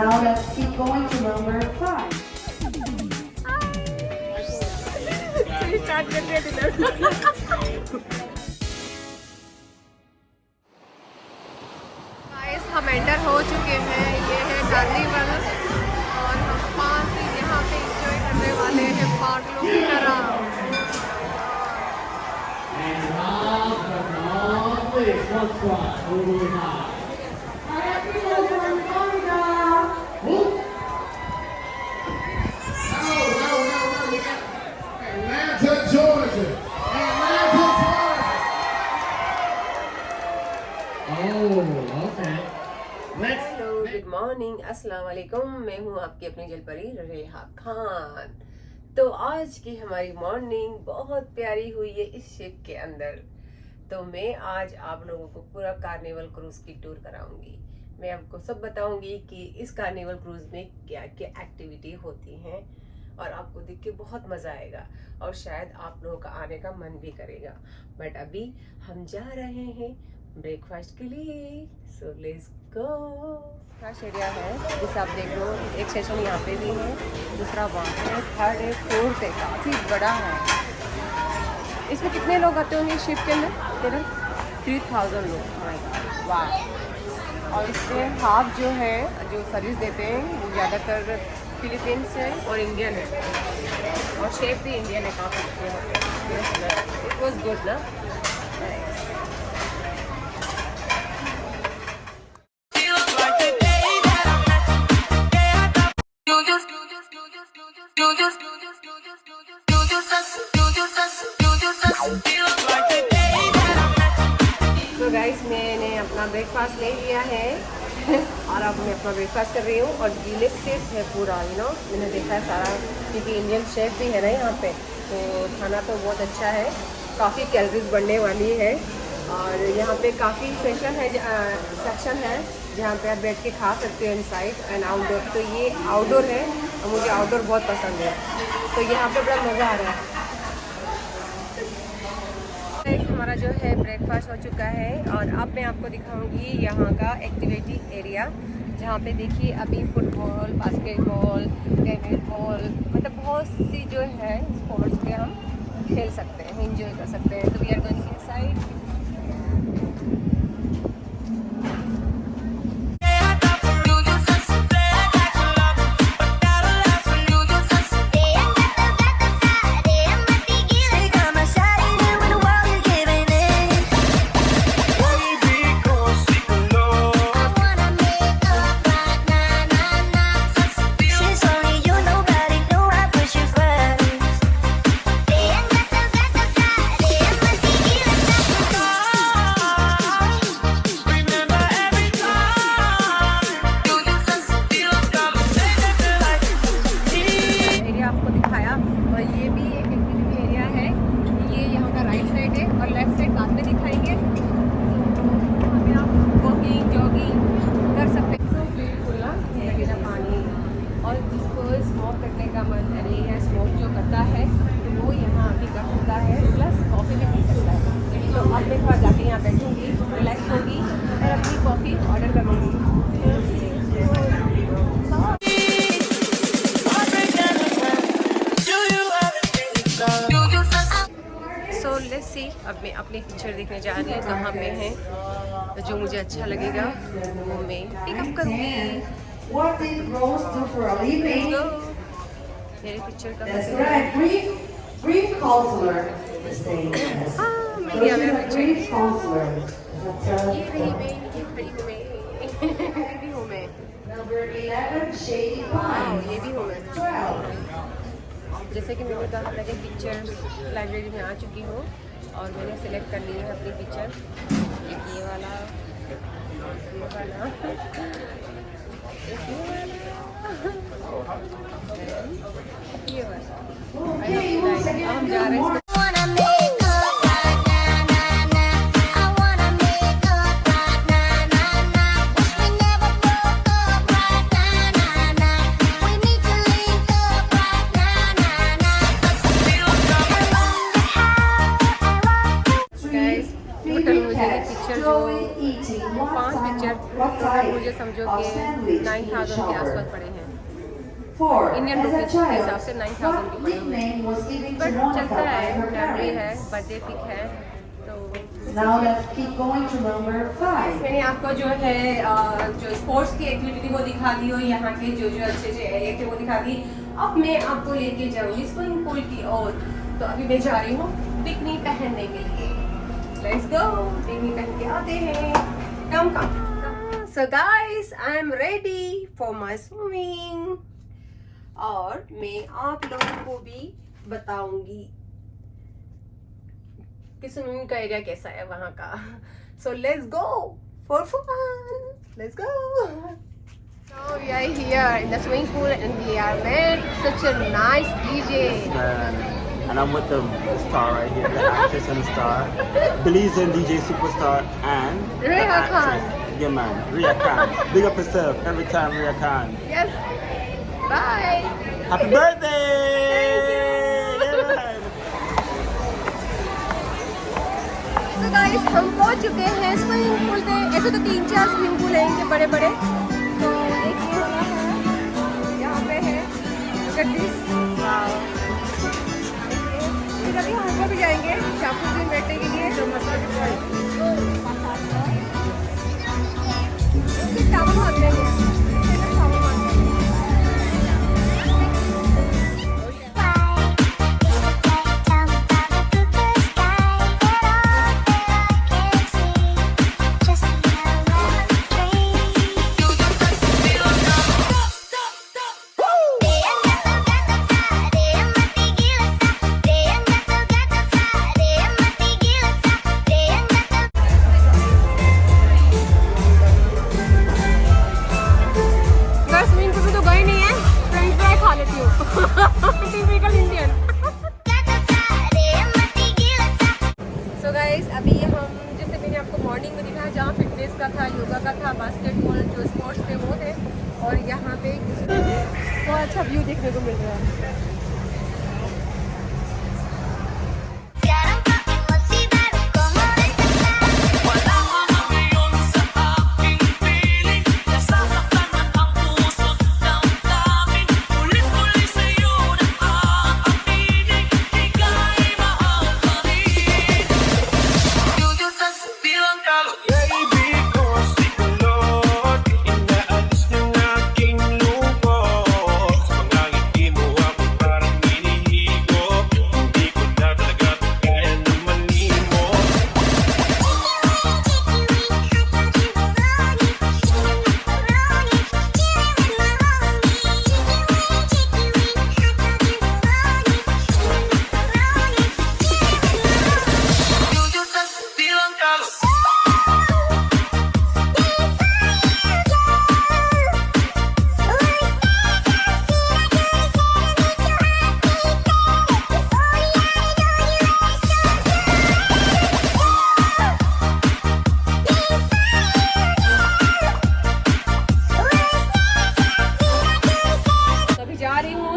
Now let's keep going to number 5. Guys हम enter हो चुके हैं, ये है कार्निवल और हम पार्टी यहाँ पे एंजॉय करने वाले हैं पागलों की तरह। हेलो गुड मॉर्निंग, अस्सलाम वालेकुम। मैं हूँ आपकी अपनी जलपरी रेहा खान। तो आज की हमारी मॉर्निंग बहुत प्यारी हुई है इस शिप के अंदर। तो मैं आज आप लोगों को पूरा कार्निवल क्रूज की टूर कराऊंगी। मैं आपको सब बताऊंगी कि इस कार्निवल क्रूज में क्या क्या एक्टिविटी होती हैं और आपको देख के बहुत मज़ा आएगा और शायद आप लोगों का आने का मन भी करेगा। बट अभी हम जा रहे हैं ब्रेकफास्ट के लिए, सो लेट्स गो। फ्रेश एरिया है जिसे आप देख लो, एक सेशन यहाँ पे भी है, दूसरा वहाँ है, थर्ड है, फोर्थ है, काफ़ी बड़ा है। इसमें कितने लोग आते होंगे शिप के अंदर? 3000 लोग। वाह। और इसमें हाफ जो है जो सर्विस देते हैं वो ज़्यादातर फिलीपींस है और इंडियन है, और शेफ भी इंडियन है काफ़ी। इट वॉज गुड ना। तो गाइस मैंने अपना ब्रेकफास्ट ले लिया है और अब मैं अपना ब्रेकफास्ट कर रही हूँ और डिलीशियस है पूरा, मैंने देखा है सारा, क्योंकि इंडियन शेफ भी है ना यहाँ पे, तो खाना तो बहुत अच्छा है। काफ़ी कैलोरीज बढ़ने वाली है और यहाँ पे काफ़ी सेक्शन है जहाँ पे आप बैठ के खा सकते हो, इनसाइड एंड आउटडोर। तो ये आउटडोर है और मुझे आउटडोर बहुत पसंद है, तो यहाँ पे बड़ा मज़ा आ रहा है। हमारा जो है ब्रेकफास्ट हो चुका है और अब मैं आपको दिखाऊंगी यहाँ का एक्टिविटी एरिया, जहाँ पे देखिए अभी फुटबॉल, बास्केटबॉल, टेनिस बॉल, मतलब बहुत सी जो है स्पोर्ट्स पे हम खेल सकते हैं, एंजॉय कर सकते हैं। तो वी आर गोइंग इनसाइड। अब मैं अपनी पिक्चर देखने जा रही हूँ, कहाँ पे है जो मुझे अच्छा लगेगा वो मैं पिकअप करूँगी। मेरी पिक्चर का ये भी हूँ मैं। जैसे कि मैंने कहा था कि पिक्चर लाइब्रेरी में आ चुकी हूँ और मैंने सेलेक्ट कर ली है अपनी पिक्चर। ये वाला, हम जा रहे हैं। पिक्चर जो eating what 5 picture what total type मुझे समझो of कि sandwich 9000 did के you shower? आसपास पड़े हैं 4. इंडियन As a रुपीज़ के हिसाब से child, 9000 what के पड़े हुए हैं। nickname was given to but Monica चलता by है, her मेमोरी है, parents? बर्थडे पिक है तो Now let's keep going to number 5. मैंने आपको जो है जो स्पोर्ट्स की एक्टिविटी वो दिखा दी और यहाँ के जो जो अच्छे अच्छे एरिया थे वो दिखा दी। अब मैं आपको लेके जाऊँगी स्विमिंग पूल की ओर। तो अभी मैं जा रही हूँ बिकनी पहनने के लिए। लेट्स गो, बिकनी पहन के आते हैं। Come so guys, I am ready for my swimming और मैं आप लोगों को भी बताऊंगी कि स्विमिंग का एरिया कैसा है वहाँ का। So let's go for fun, let's go. So we are here in the swimming pool and we are met such a nice DJ. And I'm with the star right here, the actress and the star. Belizean DJ superstar and the Rehaa actress. Yeah man, Rehaa Khann. Big up yourself every time, Rehaa Khann. Yes. Bye. Happy birthday! So guys, हम पहुंच चुके हैं swimming pool पे। ऐसे तो 3-4 swimming pool हैं इनके बड़े बड़े। तो एक ये वाला है, यहाँ पे है। Look at this. Wow. फिर अभी हम ऊपर भी जाएंगे शापू में बैठने के लिए जो मसाज टावर मार देंगे। Typical Indian. सो गाइस, अभी हम जैसे मैंने आपको मॉर्निंग में दिखाया जहाँ फिटनेस का था, योगा का था, बास्केटबॉल जो स्पोर्ट्स थे वो थे और यहाँ पे बहुत अच्छा व्यू देखने को मिल रहा है।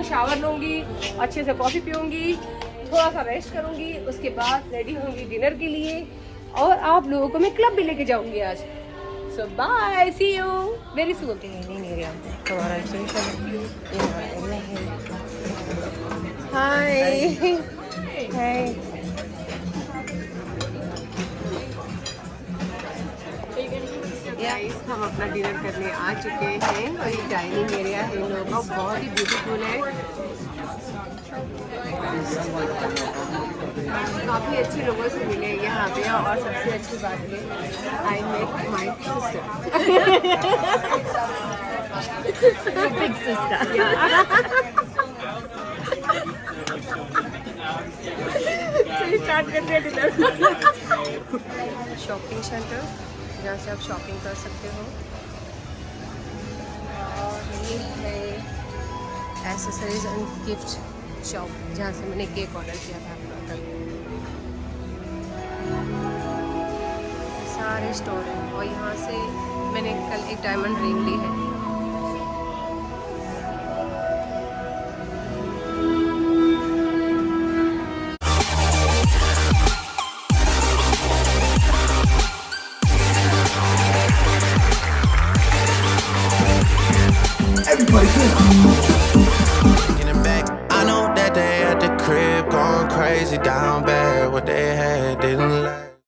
शावर लूँगी, अच्छे से कॉफ़ी पीऊँगी, थोड़ा सा रेस्ट करूँगी, उसके बाद रेडी होंगी डिनर के लिए और आप लोगों को मैं क्लब भी लेके जाऊँगी आज। So bye, see you very soon. हमारा हाय हाय। गाइस, हम अपना डिनर करने आ चुके हैं और ये डाइनिंग एरिया है इन लोगों का, बहुत ही ब्यूटीफुल है। काफ़ी अच्छे लोगों से मिले यहाँ पे और सबसे अच्छी बात है आई मेट माई सिस्टर। चलिए स्टार्ट करते हैं डिनर। शॉपिंग सेंटर जहाँ से आप शॉपिंग कर सकते हो और ये है एसेसरीज एंड गिफ्ट शॉप जहाँ से मैंने केक ऑर्डर किया था अपना कल। सारे स्टोर हैं और यहाँ से मैंने कल एक डायमंड रिंग ली है। Getting back, I know that they at the crib going crazy down bad. What they had didn't last.